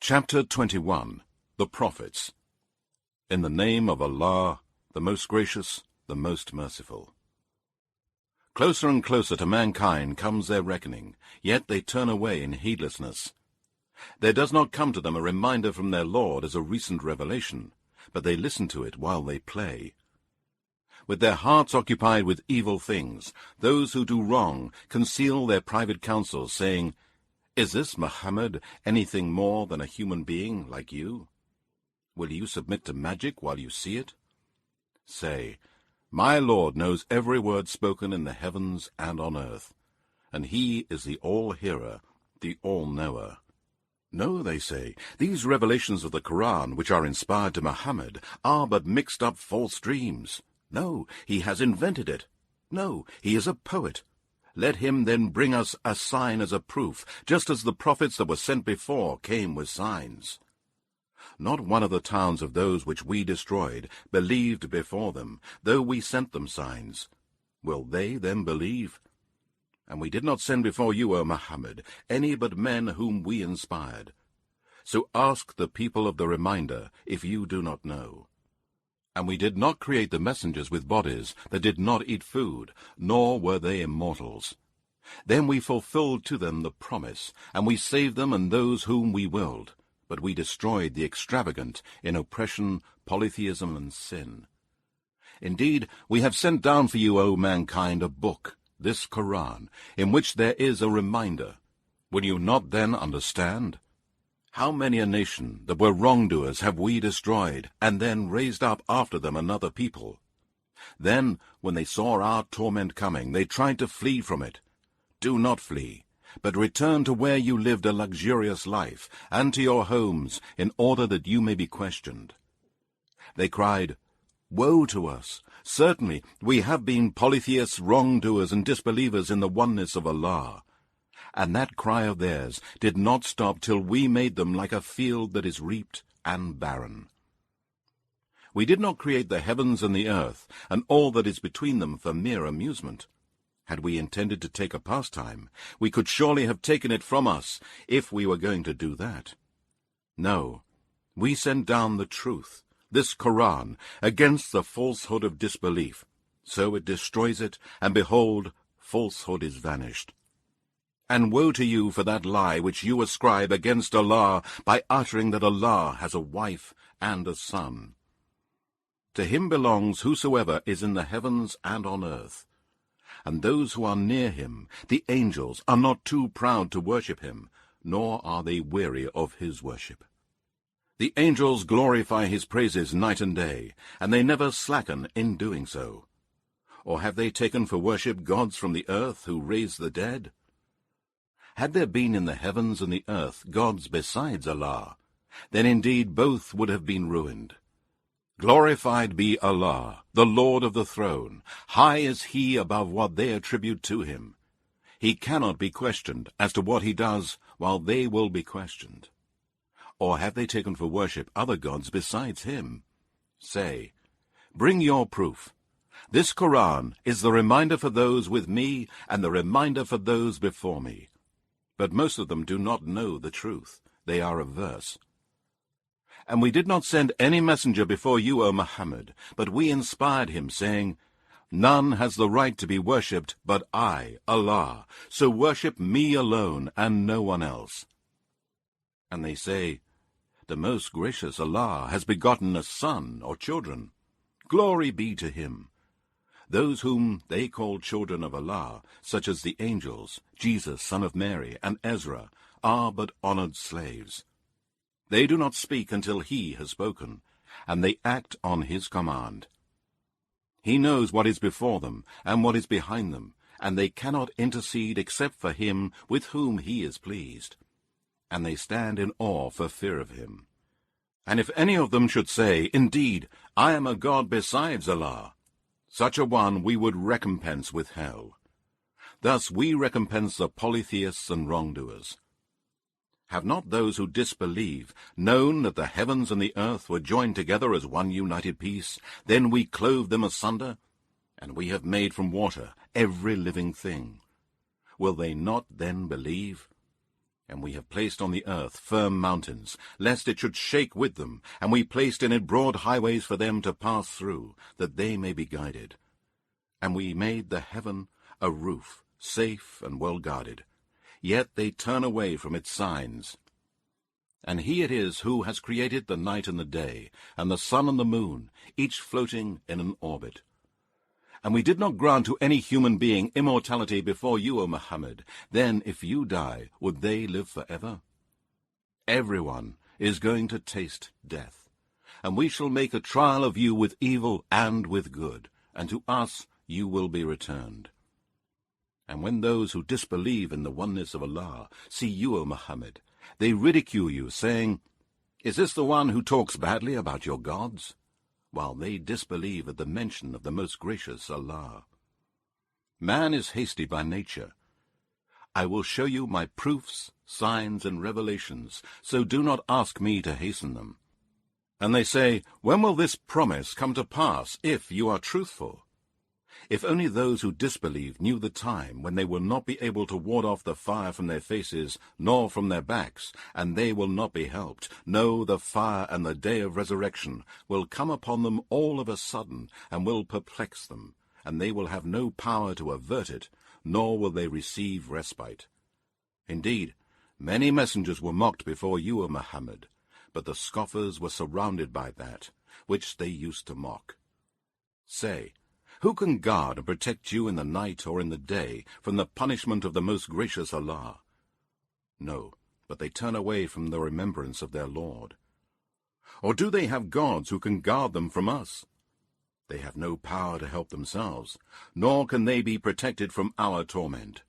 Chapter 21. The Prophets. In the name of Allah, the most gracious, the most merciful. Closer and closer to mankind comes their reckoning, yet they turn away in heedlessness. There does not come to them a reminder from their Lord as a recent revelation, but they listen to it while they play. With their hearts occupied with evil things, those who do wrong conceal their private counsels, saying, "Is this Muhammad anything more than a human being like you? Will you submit to magic while you see it?" Say, "My Lord knows every word spoken in the heavens and on earth, and he is the all-hearer, the all-knower." No, they say, these revelations of the Quran, which are inspired to Muhammad, are but mixed-up false dreams. No, he has invented it. No, he is a poet. Let him then bring us a sign as a proof, just as the prophets that were sent before came with signs. Not one of the towns of those which we destroyed believed before them, though we sent them signs. Will they then believe? And we did not send before you, O Muhammad, any but men whom we inspired. So ask the people of the reminder, if you do not know. And we did not create the messengers with bodies that did not eat food, nor were they immortals. Then we fulfilled to them the promise, and we saved them and those whom we willed, but we destroyed the extravagant in oppression, polytheism, and sin. Indeed, we have sent down for you, O mankind, a book, this Quran, in which there is a reminder. Will you not then understand? How many a nation that were wrongdoers have we destroyed, and then raised up after them another people? Then, when they saw our torment coming, they tried to flee from it. Do not flee, but return to where you lived a luxurious life, and to your homes, in order that you may be questioned. They cried, "Woe to us! Certainly we have been polytheists, wrongdoers, and disbelievers in the oneness of Allah." And that cry of theirs did not stop till we made them like a field that is reaped and barren. We did not create the heavens and the earth, and all that is between them for mere amusement. Had we intended to take a pastime, we could surely have taken it from us, if we were going to do that. No, we sent down the truth, this Quran, against the falsehood of disbelief. So it destroys it, and behold, falsehood is vanished. And woe to you for that lie which you ascribe against Allah by uttering that Allah has a wife and a son. To him belongs whosoever is in the heavens and on earth. And those who are near him, the angels, are not too proud to worship him, nor are they weary of his worship. The angels glorify his praises night and day, and they never slacken in doing so. Or have they taken for worship gods from the earth who raise the dead? Had there been in the heavens and the earth gods besides Allah, then indeed both would have been ruined. Glorified be Allah, the Lord of the throne. High is he above what they attribute to him. He cannot be questioned as to what he does, while they will be questioned. Or have they taken for worship other gods besides him? Say, bring your proof. This Quran is the reminder for those with me and the reminder for those before me. But most of them do not know the truth. They are averse. And we did not send any messenger before you, O Muhammad, but we inspired him, saying, "None has the right to be worshipped but I, Allah, so worship me alone and no one else." And they say, "The most gracious Allah has begotten a son or children. Glory be to him." Those whom they call children of Allah, such as the angels, Jesus, son of Mary, and Ezra, are but honored slaves. They do not speak until he has spoken, and they act on his command. He knows what is before them and what is behind them, and they cannot intercede except for him with whom he is pleased. And they stand in awe for fear of him. And if any of them should say, "Indeed, I am a god besides Allah," such a one we would recompense with hell. Thus we recompense the polytheists and wrongdoers. Have not those who disbelieve known that the heavens and the earth were joined together as one united piece? Then we clove them asunder, and we have made from water every living thing. Will they not then believe? And we have placed on the earth firm mountains, lest it should shake with them, and we placed in it broad highways for them to pass through, that they may be guided. And we made the heaven a roof, safe and well guarded. Yet they turn away from its signs. And he it is who has created the night and the day, and the sun and the moon, each floating in an orbit. And we did not grant to any human being immortality before you, O Muhammad. Then, if you die, would they live forever? Everyone is going to taste death, and we shall make a trial of you with evil and with good, and to us you will be returned. And when those who disbelieve in the oneness of Allah see you, O Muhammad, they ridicule you, saying, "Is this the one who talks badly about your gods?" While they disbelieve at the mention of the most gracious Allah. Man is hasty by nature. I will show you my proofs, signs, and revelations, so do not ask me to hasten them. And they say, when will this promise come to pass, if you are truthful? If only those who disbelieve knew the time when they will not be able to ward off the fire from their faces, nor from their backs, and they will not be helped. No, the fire and the day of resurrection will come upon them all of a sudden, and will perplex them, and they will have no power to avert it, nor will they receive respite. Indeed, many messengers were mocked before you, O Muhammad, but the scoffers were surrounded by that which they used to mock. Say, who can guard and protect you in the night or in the day from the punishment of the most gracious Allah? No, but they turn away from the remembrance of their Lord. Or do they have gods who can guard them from us? They have no power to help themselves, nor can they be protected from our torment.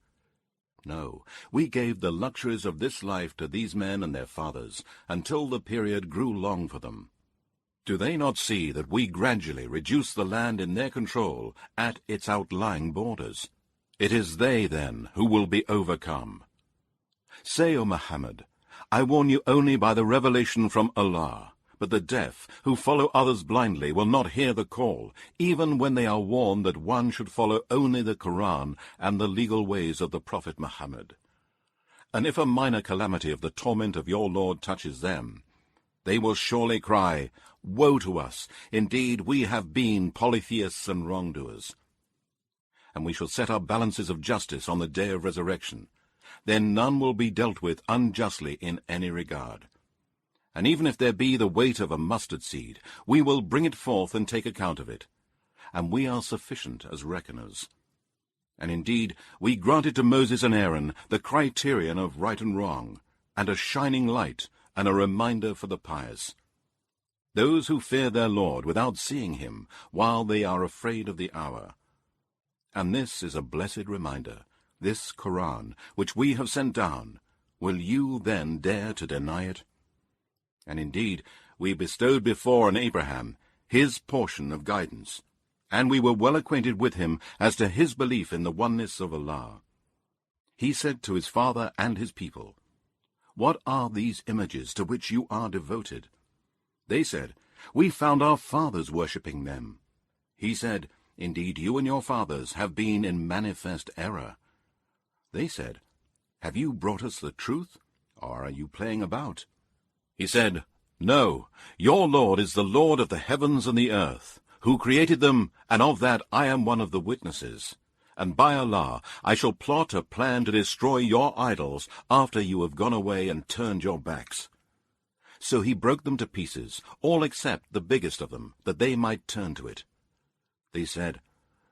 No, we gave the luxuries of this life to these men and their fathers, until the period grew long for them. Do they not see that we gradually reduce the land in their control at its outlying borders? It is they, then, who will be overcome. Say, O Muhammad, I warn you only by the revelation from Allah, but the deaf, who follow others blindly, will not hear the call, even when they are warned that one should follow only the Quran and the legal ways of the Prophet Muhammad. And if a minor calamity of the torment of your Lord touches them, they will surely cry, Woe to us! Indeed, we have been polytheists and wrongdoers. And we shall set our balances of justice on the day of resurrection. Then none will be dealt with unjustly in any regard. And even if there be the weight of a mustard seed, we will bring it forth and take account of it. And we are sufficient as reckoners. And indeed, we granted to Moses and Aaron the criterion of right and wrong, and a shining light, and a reminder for the pious. Those who fear their Lord without seeing him, while they are afraid of the hour. And this is a blessed reminder, this Quran, which we have sent down. Will you then dare to deny it? And indeed, we bestowed before on Abraham his portion of guidance, and we were well acquainted with him as to his belief in the oneness of Allah. He said to his father and his people, What are these images to which you are devoted? They said, We found our fathers worshipping them. He said, Indeed, you and your fathers have been in manifest error. They said, Have you brought us the truth, or are you playing about? He said, No, your Lord is the Lord of the heavens and the earth, who created them, and of that I am one of the witnesses. And by Allah, I shall plot a plan to destroy your idols after you have gone away and turned your backs. So he broke them to pieces, all except the biggest of them, that they might turn to it. They said,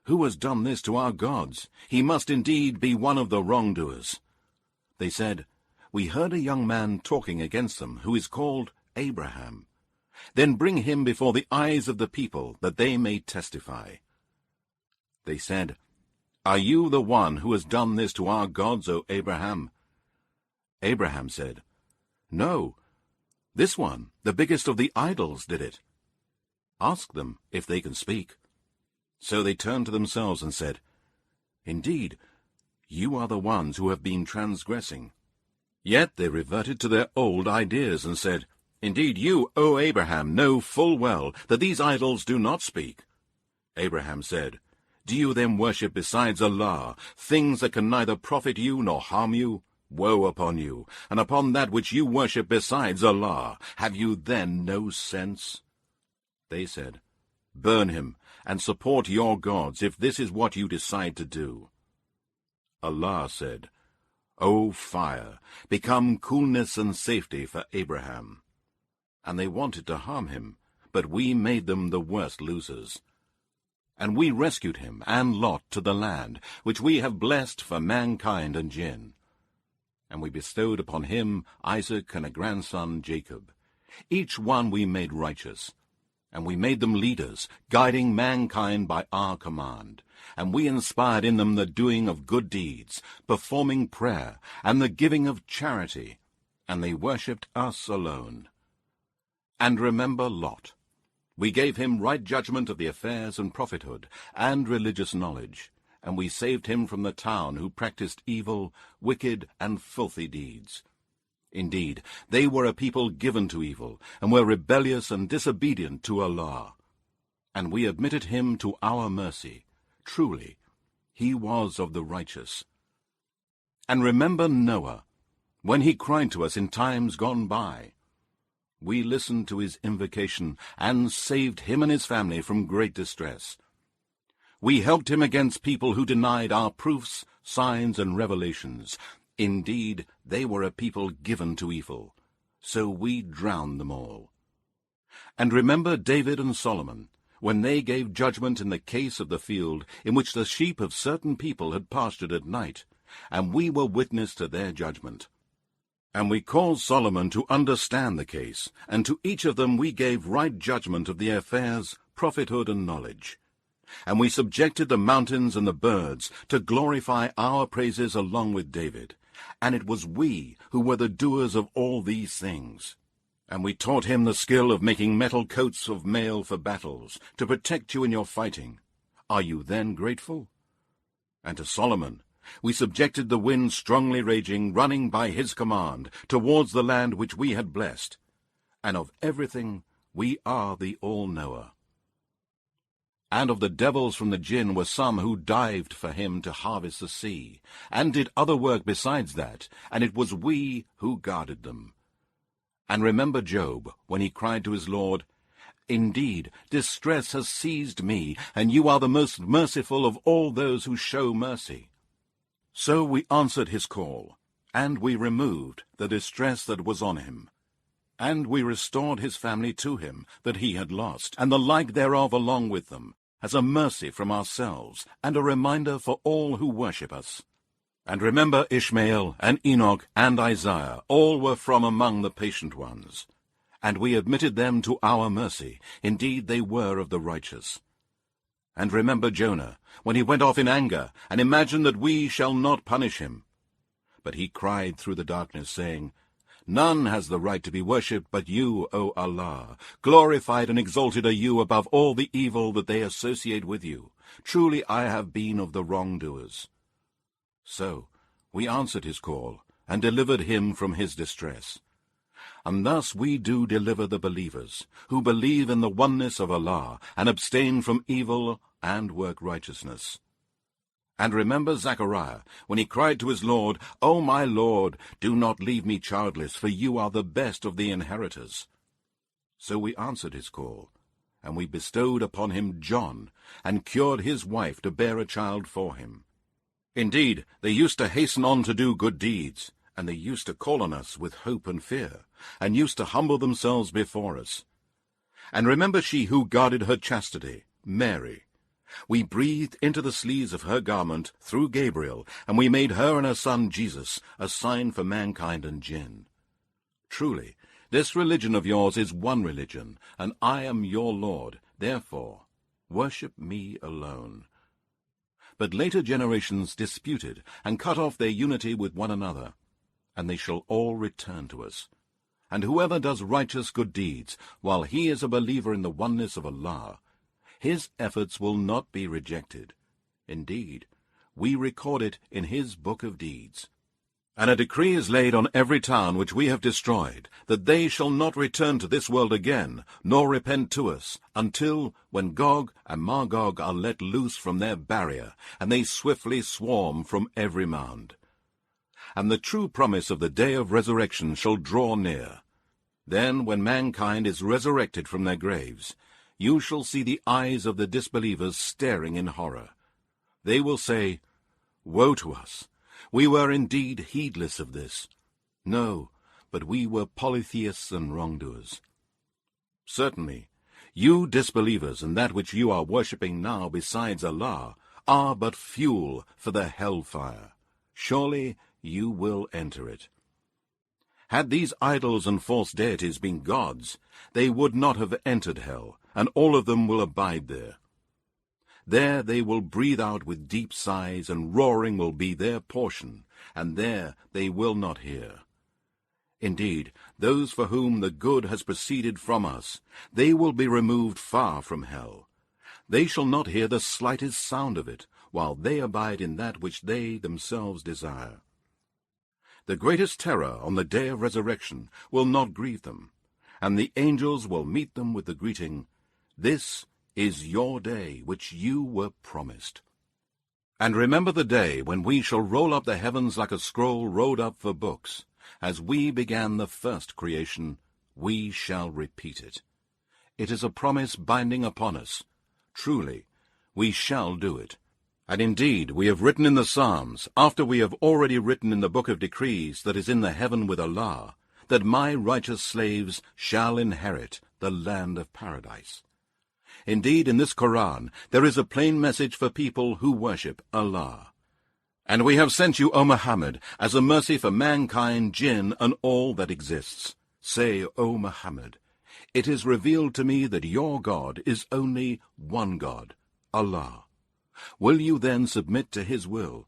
Who has done this to our gods? He must indeed be one of the wrongdoers. They said, We heard a young man talking against them, who is called Abraham. Then bring him before the eyes of the people, that they may testify. They said, Are you the one who has done this to our gods, O Abraham? Abraham said, No, this one, the biggest of the idols, did it. Ask them if they can speak. So they turned to themselves and said, Indeed, you are the ones who have been transgressing. Yet they reverted to their old ideas and said, Indeed, you, O Abraham, know full well that these idols do not speak. Abraham said, Do you then worship besides Allah things that can neither profit you nor harm you? Woe upon you, and upon that which you worship besides Allah! Have you then no sense?" They said, "Burn him, and support your gods, if this is what you decide to do." Allah said, "O fire, become coolness and safety for Abraham." And they wanted to harm him, but we made them the worst losers. And we rescued him and Lot to the land, which we have blessed for mankind and jinn. And we bestowed upon him Isaac and a grandson Jacob. Each one we made righteous. And we made them leaders, guiding mankind by our command. And we inspired in them the doing of good deeds, performing prayer, and the giving of charity. And they worshipped us alone. And remember Lot. We gave him right judgment of the affairs and prophethood, and religious knowledge. And we saved him from the town who practiced evil, wicked, and filthy deeds. Indeed, they were a people given to evil, and were rebellious and disobedient to Allah. And we admitted him to our mercy. Truly, he was of the righteous. And remember Noah, when he cried to us in times gone by. We listened to his invocation, and saved him and his family from great distress. We helped him against people who denied our proofs, signs, and revelations. Indeed, they were a people given to evil. So we drowned them all. And remember David and Solomon, when they gave judgment in the case of the field, in which the sheep of certain people had pastured at night, and we were witness to their judgment. And we caused Solomon to understand the case, and to each of them we gave right judgment of the affairs, prophethood, and knowledge. And we subjected the mountains and the birds to glorify our praises along with David. And it was we who were the doers of all these things. And we taught him the skill of making metal coats of mail for battles, to protect you in your fighting. Are you then grateful? And to Solomon we subjected the wind strongly raging, running by his command, towards the land which we had blessed. And of everything we are the all-knower. And of the devils from the jinn were some who dived for him to harvest the sea, and did other work besides that, and it was we who guarded them. And remember Job, when he cried to his Lord, "Indeed, distress has seized me, and you are the most merciful of all those who show mercy." So we answered his call, and we removed the distress that was on him. And we restored his family to him that he had lost, and the like thereof along with them, as a mercy from ourselves, and a reminder for all who worship us. And remember Ishmael, and Enoch, and Isaiah, all were from among the patient ones. And we admitted them to our mercy. Indeed, they were of the righteous. And remember Jonah, when he went off in anger, and imagined that we shall not punish him. But he cried through the darkness, saying, "None has the right to be worshipped but you, O Allah. Glorified and exalted are you above all the evil that they associate with you. Truly I have been of the wrongdoers." So we answered his call, and delivered him from his distress. And thus we do deliver the believers, who believe in the oneness of Allah, and abstain from evil, and work righteousness. And remember Zechariah, when he cried to his Lord, "O my Lord, do not leave me childless, for you are the best of the inheritors." So we answered his call, and we bestowed upon him John, and cured his wife to bear a child for him. Indeed, they used to hasten on to do good deeds, and they used to call on us with hope and fear, and used to humble themselves before us. And remember she who guarded her chastity, Mary. We breathed into the sleeves of her garment through Gabriel, and we made her and her son Jesus a sign for mankind and jinn. Truly, this religion of yours is one religion, and I am your Lord. Therefore, worship me alone. But later generations disputed, and cut off their unity with one another, and they shall all return to us. And whoever does righteous good deeds, while he is a believer in the oneness of Allah, his efforts will not be rejected. Indeed, we record it in his book of deeds. And a decree is laid on every town which we have destroyed, that they shall not return to this world again, nor repent to us, until, when Gog and Magog are let loose from their barrier, and they swiftly swarm from every mound. and the true promise of the day of resurrection shall draw near. Then, when mankind is resurrected from their graves, you shall see the eyes of the disbelievers staring in horror. They will say, "Woe to us! We were indeed heedless of this. No, but we were polytheists and wrongdoers." Certainly, you disbelievers and that which you are worshipping now besides Allah are but fuel for the hellfire. Surely you will enter it. Had these idols and false deities been gods, they would not have entered hell, and all of them will abide there. There they will breathe out with deep sighs, and roaring will be their portion, and there they will not hear. Indeed, those for whom the good has proceeded from us, they will be removed far from hell. They shall not hear the slightest sound of it, while they abide in that which they themselves desire. The greatest terror on the day of resurrection will not grieve them, and the angels will meet them with the greeting, "This is your day which you were promised." And remember the day when we shall roll up the heavens like a scroll rolled up for books. As we began the first creation, we shall repeat it. It is a promise binding upon us. Truly, we shall do it. And indeed, we have written in the Psalms, after we have already written in the book of decrees that is in the heaven with Allah, that my righteous slaves shall inherit the land of paradise. Indeed, in this Quran, there is a plain message for people who worship Allah. And we have sent you, O Muhammad, as a mercy for mankind, jinn, and all that exists. Say, O Muhammad, it is revealed to me that your God is only one God, Allah. Will you then submit to his will?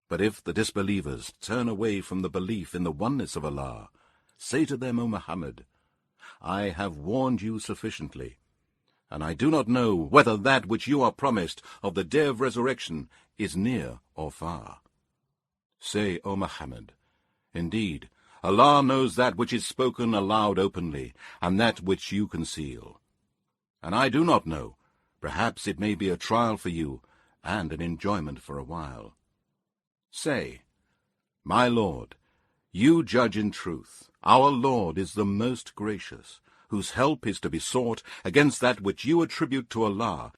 But if the disbelievers turn away from the belief in the oneness of Allah, say to them, O Muhammad, I have warned you sufficiently, and I do not know whether that which you are promised of the day of resurrection is near or far. Say, O Muhammad, indeed, Allah knows that which is spoken aloud openly, and that which you conceal. And I do not know. Perhaps it may be a trial for you, and an enjoyment for a while. Say, My Lord, you judge in truth. Our Lord is the most gracious, whose help is to be sought against that which you attribute to Allah